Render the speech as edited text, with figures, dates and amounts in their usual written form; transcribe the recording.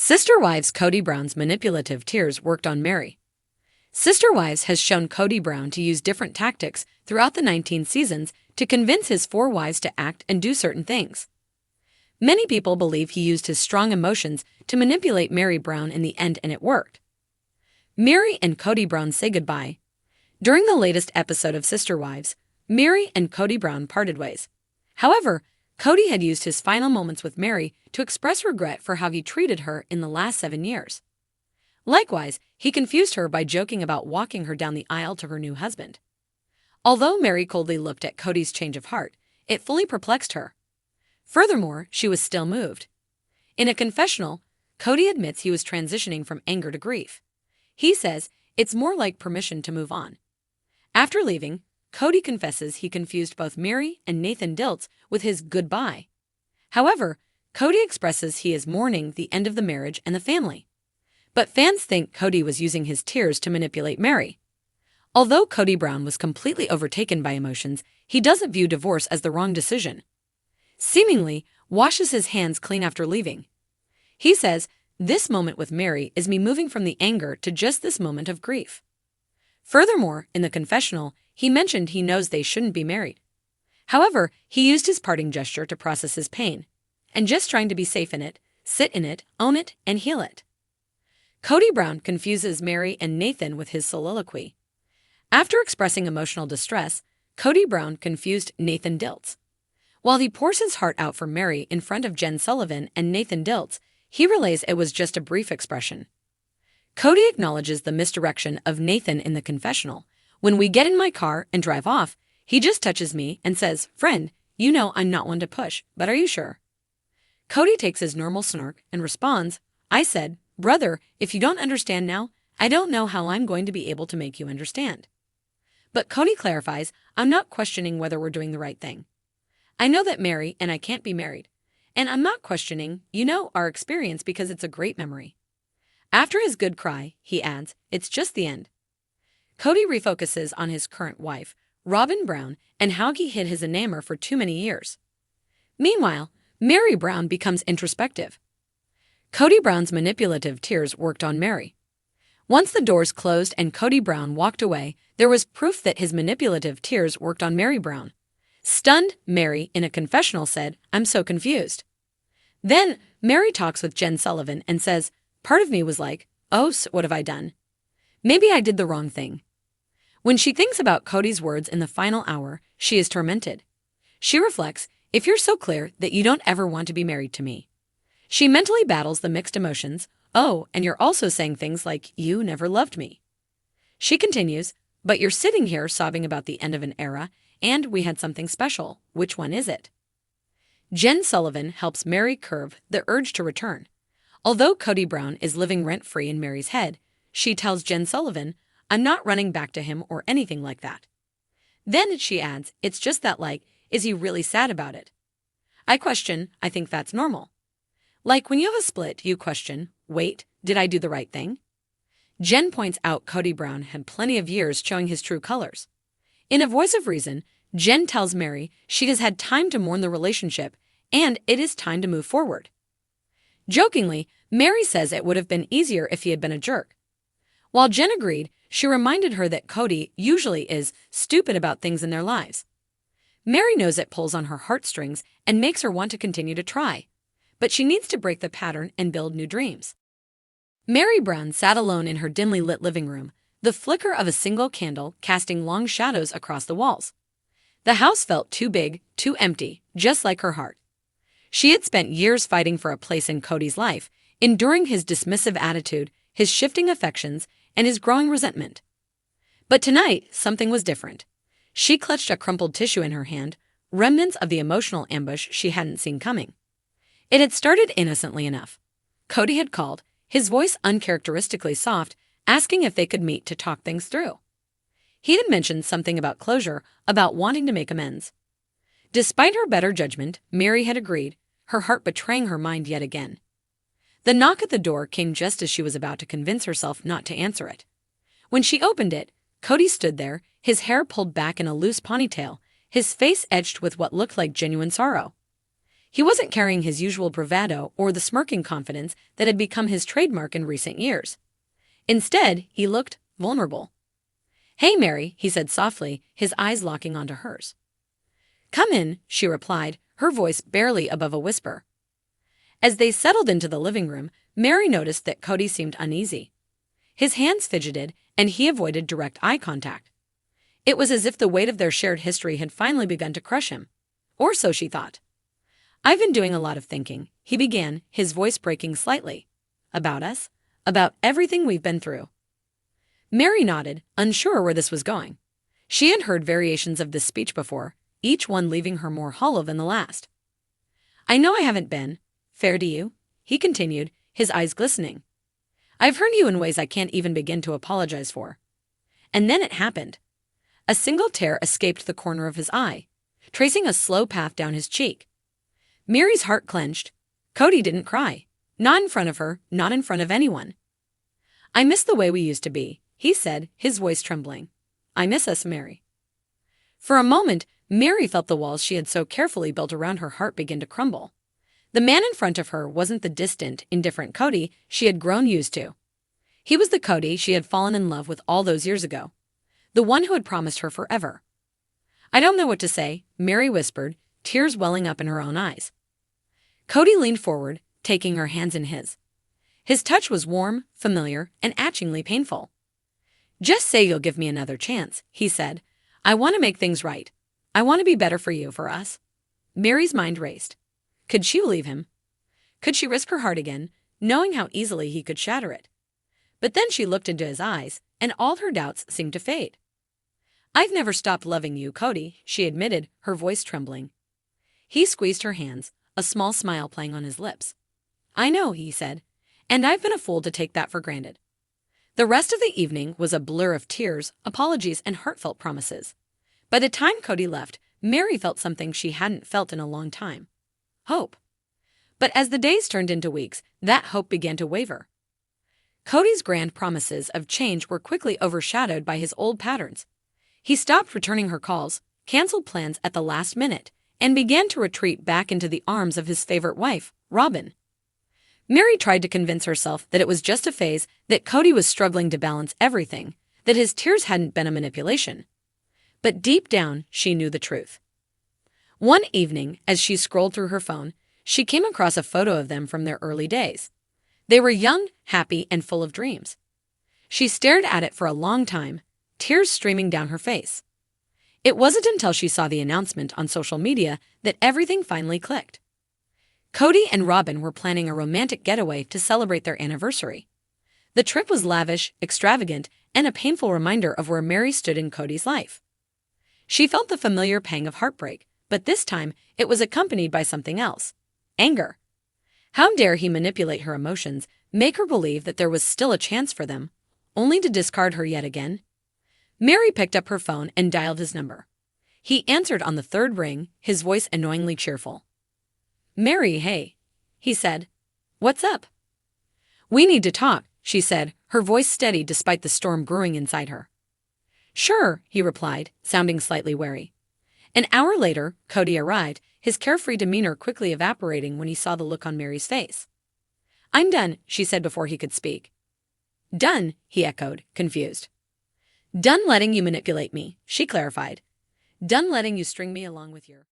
Sister Wives Kody Brown's manipulative tears worked on Meri. Sister Wives has shown Kody Brown to use different tactics throughout the 19 seasons to convince his 4 wives to act and do certain things. Many people believe he used his strong emotions to manipulate Meri Brown in the end, and it worked. Meri and Kody Brown say goodbye. During the latest episode of Sister Wives, Meri and Kody Brown parted ways. However, Kody had used his final moments with Meri to express regret for how he treated her in the last 7 years. Likewise, he confused her by joking about walking her down the aisle to her new husband. Although Meri coldly looked at Kody's change of heart, it fully perplexed her. Furthermore, she was still moved. In a confessional, Kody admits he was transitioning from anger to grief. He says it's more like permission to move on. After leaving, Kody confesses he confused both Meri and Nathan Diltz with his goodbye. However, Kody expresses he is mourning the end of the marriage and the family. But fans think Kody was using his tears to manipulate Meri. Although Kody Brown was completely overtaken by emotions, he doesn't view divorce as the wrong decision. Seemingly, washes his hands clean after leaving. He says, "This moment with Meri is me moving from the anger to just this moment of grief." Furthermore, in the confessional, he mentioned he knows they shouldn't be married. However, he used his parting gesture to process his pain, and just trying to be safe in it, sit in it, own it, and heal it. Kody Brown confuses Meri and Nathan with his soliloquy. After expressing emotional distress, Kody Brown confused Nathan Diltz. While he pours his heart out for Meri in front of Jen Sullivan and Nathan Diltz, he relays it was just a brief expression. Kody acknowledges the misdirection of Nathan in the confessional. "When we get in my car and drive off, he just touches me and says, 'Friend, you know I'm not one to push, but are you sure?' Kody takes his normal snark and responds, 'I said, brother, if you don't understand now, I don't know how I'm going to be able to make you understand.' But Kody clarifies, 'I'm not questioning whether we're doing the right thing. I know that Meri and I can't be married. And I'm not questioning, our experience because it's a great memory.' After his good cry, he adds, 'It's just the end.' Kody refocuses on his current wife, Robin Brown, and how he hid his enamor for too many years. Meanwhile, Meri Brown becomes introspective. Kody Brown's manipulative tears worked on Meri. Once the doors closed and Kody Brown walked away, there was proof that his manipulative tears worked on Meri Brown. Stunned, Meri, in a confessional, said, 'I'm so confused.' Then, Meri talks with Jen Sullivan and says, 'Part of me was like, oh, so what have I done? Maybe I did the wrong thing.' When she thinks about Kody's words in the final hour, she is tormented. She reflects, 'If you're so clear that you don't ever want to be married to me.' She mentally battles the mixed emotions, 'Oh, and you're also saying things like, you never loved me.' She continues, 'But you're sitting here sobbing about the end of an era, and we had something special. Which one is it?' Jen Sullivan helps Meri curb the urge to return. Although Kody Brown is living rent-free in Meri's head, she tells Jen Sullivan, 'I'm not running back to him or anything like that.' Then she adds, 'It's just that, is he really sad about it?' I think that's normal. Like when you have a split, you question, wait, did I do the right thing? Jen points out Kody Brown had plenty of years showing his true colors. In a voice of reason, Jen tells Meri she has had time to mourn the relationship and it is time to move forward. Jokingly, Meri says it would have been easier if he had been a jerk. While Jen agreed, she reminded her that Kody usually is stupid about things in their lives. Meri knows it pulls on her heartstrings and makes her want to continue to try. But she needs to break the pattern and build new dreams. Meri Brown sat alone in her dimly lit living room, the flicker of a single candle casting long shadows across the walls. The house felt too big, too empty, just like her heart. She had spent years fighting for a place in Kody's life, enduring his dismissive attitude, his shifting affections, and his growing resentment. But tonight, something was different. She clutched a crumpled tissue in her hand, remnants of the emotional ambush she hadn't seen coming. It had started innocently enough. Kody had called, his voice uncharacteristically soft, asking if they could meet to talk things through. He had mentioned something about closure, about wanting to make amends. Despite her better judgment, Meri had agreed, her heart betraying her mind yet again. The knock at the door came just as she was about to convince herself not to answer it. When she opened it, Kody stood there, his hair pulled back in a loose ponytail, his face edged with what looked like genuine sorrow. He wasn't carrying his usual bravado or the smirking confidence that had become his trademark in recent years. Instead, he looked vulnerable. "Hey, Meri," he said softly, his eyes locking onto hers. "Come in," she replied, her voice barely above a whisper. As they settled into the living room, Meri noticed that Kody seemed uneasy. His hands fidgeted, and he avoided direct eye contact. It was as if the weight of their shared history had finally begun to crush him. Or so she thought. "I've been doing a lot of thinking," he began, his voice breaking slightly. "About us? About everything we've been through." Meri nodded, unsure where this was going. She had heard variations of this speech before, each one leaving her more hollow than the last. "I know I haven't been fair to you," he continued, his eyes glistening. "I've hurt you in ways I can't even begin to apologize for." And then it happened. A single tear escaped the corner of his eye, tracing a slow path down his cheek. Meri's heart clenched. Kody didn't cry. Not in front of her, not in front of anyone. "I miss the way we used to be," he said, his voice trembling. "I miss us, Meri." For a moment, Meri felt the walls she had so carefully built around her heart begin to crumble. The man in front of her wasn't the distant, indifferent Kody she had grown used to. He was the Kody she had fallen in love with all those years ago. The one who had promised her forever. "I don't know what to say," Meri whispered, tears welling up in her own eyes. Kody leaned forward, taking her hands in his. His touch was warm, familiar, and atchingly painful. "Just say you'll give me another chance," he said. "I want to make things right. I want to be better for you, for us." Meri's mind raced. Could she believe him? Could she risk her heart again, knowing how easily he could shatter it? But then she looked into his eyes, and all her doubts seemed to fade. "I've never stopped loving you, Kody," she admitted, her voice trembling. He squeezed her hands, a small smile playing on his lips. "I know," he said, "and I've been a fool to take that for granted." The rest of the evening was a blur of tears, apologies, and heartfelt promises. By the time Kody left, Meri felt something she hadn't felt in a long time. Hope. But as the days turned into weeks, that hope began to waver. Kody's grand promises of change were quickly overshadowed by his old patterns. He stopped returning her calls, canceled plans at the last minute, and began to retreat back into the arms of his favorite wife, Robin. Meri tried to convince herself that it was just a phase, that Kody was struggling to balance everything, that his tears hadn't been a manipulation. But deep down, she knew the truth. One evening, as she scrolled through her phone, she came across a photo of them from their early days. They were young, happy, and full of dreams. She stared at it for a long time, tears streaming down her face. It wasn't until she saw the announcement on social media that everything finally clicked. Kody and Robin were planning a romantic getaway to celebrate their anniversary. The trip was lavish, extravagant, and a painful reminder of where Meri stood in Kody's life. She felt the familiar pang of heartbreak, but this time it was accompanied by something else. Anger. How dare he manipulate her emotions, make her believe that there was still a chance for them, only to discard her yet again? Meri picked up her phone and dialed his number. He answered on the third ring, his voice annoyingly cheerful. "Meri, hey," he said. "What's up?" "We need to talk," she said, her voice steady despite the storm brewing inside her. "Sure," he replied, sounding slightly wary. An hour later, Kody arrived, his carefree demeanor quickly evaporating when he saw the look on Meri's face. "I'm done," she said before he could speak. "Done," he echoed, confused. "Done letting you manipulate me," she clarified. "Done letting you string me along with your..."